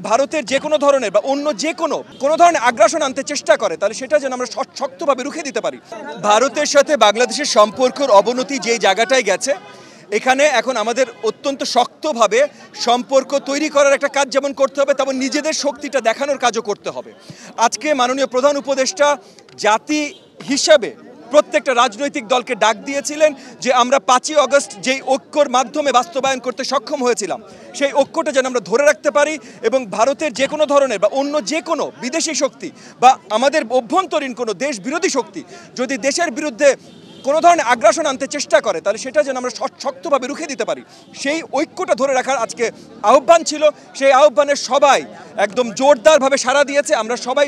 ভারতের যে কোনো ধরনের বা অন্য যে কোনো ধরনের আগ্রাসন আনতে চেষ্টা করে তাহলে সেটা যেন আমরা শক্তভাবে রুখে দিতে পারি। ভারতের সাথে বাংলাদেশের সম্পর্কের অবনতি যে জায়গাটায় গেছে, এখানে এখন আমাদের অত্যন্ত শক্তভাবে সম্পর্ক তৈরি করার একটা কাজ যেমন করতে হবে, তেমন নিজেদের শক্তিটা দেখানোর কাজও করতে হবে। আজকে মাননীয় প্রধান উপদেষ্টা জাতি হিসাবে প্রত্যেকটা রাজনৈতিক দলকে ডাক দিয়েছিলেন যে আমরা 5ই আগস্ট যেই ঐক্যর মাধ্যমে বাস্তবায়ন করতে সক্ষম হয়েছিলাম, সেই ঐক্যটা যেন আমরা ধরে রাখতে পারি এবং ভারতের যে কোনো ধরনের বা অন্য যে কোনো বিদেশি শক্তি বা আমাদের অভ্যন্তরীণ কোনো দেশ বিরোধী শক্তি যদি দেশের বিরুদ্ধে কোনো ধরনের আগ্রাসন আনতে চেষ্টা করে তাহলে সেটা যেন আমরা শক্তভাবে রুখে দিতে পারি, সেই ঐক্যটা ধরে রাখার আজকে আহ্বান ছিল। সেই আহ্বানের সবাই একদম জোরদারভাবে সাড়া দিয়েছে। আমরা সবাই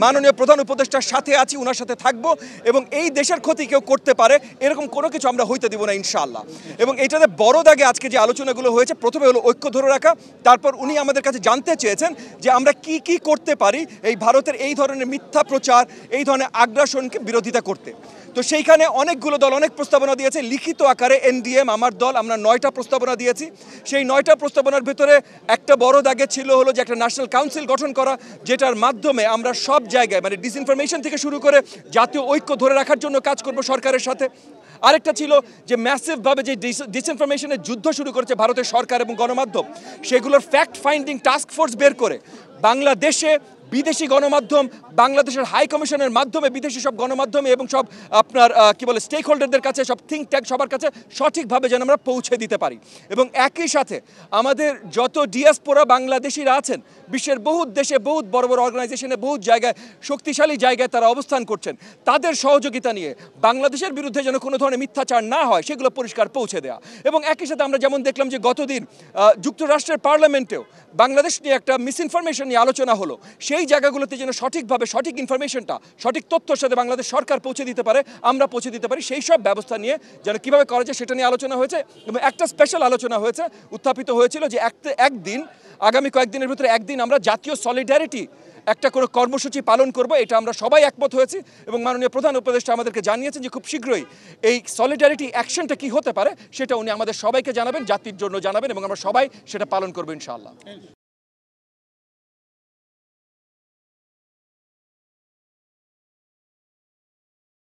মাননীয় প্রধান উপদেষ্টার সাথে আছি, ওনার সাথে থাকবো এবং এই দেশের ক্ষতি কেউ করতে পারে এরকম কোনো কিছু আমরা হইতে দিব না ইনশাআল্লাহ। এবং এটাতে বড় দাগে আজকে যে আলোচনাগুলো হয়েছে, প্রথমে হলো ঐক্য ধরে রাখা, তারপর উনি আমাদের কাছে জানতে চেয়েছেন যে আমরা কি কি করতে পারি এই ভারতের এই ধরনের মিথ্যা প্রচার, এই ধরনের আগ্রাসনকে বিরোধিতা করতে। তো সেইখানে অনেকগুলো দল অনেক প্রস্তাবনা দিয়েছে লিখিত আকারে। এনডিএম আমার দল, আমরা 9টা প্রস্তাবনা দিয়েছি। সেই 9টা প্রস্তাবনার ভিতরে একটা বড় দাগে ছিল হলো যে একটা ন্যাশনাল কাউন্সিল গঠন করা, যেটার মাধ্যমে আমরা সব জায়গায় মানে ডিসইনফরমেশন থেকে শুরু করে জাতীয় ঐক্য ধরে রাখার জন্য কাজ করব সরকারের সাথে। আরেকটা ছিল যে ম্যাসিভভাবে যে ডিসইনফরমেশনের যুদ্ধ শুরু করেছে ভারতের সরকার এবং গণমাধ্যম, সেগুলোর ফ্যাক্ট ফাইন্ডিং টাস্ক ফোর্স বের করে বাংলাদেশে বিদেশি গণমাধ্যম, বাংলাদেশের হাই কমিশনের মাধ্যমে বিদেশি সব গণমাধ্যমে এবং সব আপনার কি বলে স্টেক হোল্ডারদের কাছে, সব থিঙ্ক ট্যাঙ্ক সবার কাছে সঠিকভাবে যেন আমরা পৌঁছে দিতে পারি। এবং একই সাথে আমাদের যত ডিয়াসপোরা বাংলাদেশিরা আছেন বিশ্বের বহুত দেশে, বহুত বড় বড় অর্গানাইজেশনে, বহুত জায়গায়, শক্তিশালী জায়গায় তারা অবস্থান করছেন, তাদের সহযোগিতা নিয়ে বাংলাদেশের বিরুদ্ধে যেন কোনো ধরনের মিথ্যাচার না হয় সেগুলো পরিষ্কার পৌঁছে দেওয়া। এবং একই সাথে আমরা যেমন দেখলাম যে গতদিন যুক্তরাষ্ট্রের পার্লামেন্টেও বাংলাদেশ নিয়ে একটা মিসইনফরমেশন নিয়ে আলোচনা হলো, সেই জায়গাগুলোতে যেন সঠিকভাবে সঠিক ইনফরমেশনটা সঠিক তথ্যের সাথে বাংলাদেশ সরকার পৌঁছে দিতে পারে, আমরা পৌঁছে দিতে পারি, সেই সব ব্যবস্থা নিয়ে যেন কীভাবে করা যায় সেটা নিয়ে আলোচনা হয়েছে। এবং একটা স্পেশাল আলোচনা হয়েছে, উত্থাপিত হয়েছিল যে একদিন আগামী কয়েকদিনের ভিতরে একদিন আমরা জাতীয় সলিডারিটি একটা করে কর্মসূচি পালন করব, এটা আমরা সবাই একমত হয়েছি। এবং মাননীয় প্রধান উপদেষ্টা আমাদেরকে জানিয়েছেন যে খুব শীঘ্রই এই সলিডারিটি অ্যাকশনটা কী হতে পারে সেটা উনি আমাদের সবাইকে জানাবেন, জাতির জন্য জানাবেন এবং আমরা সবাই সেটা পালন করবো ইনশাআল্লাহ।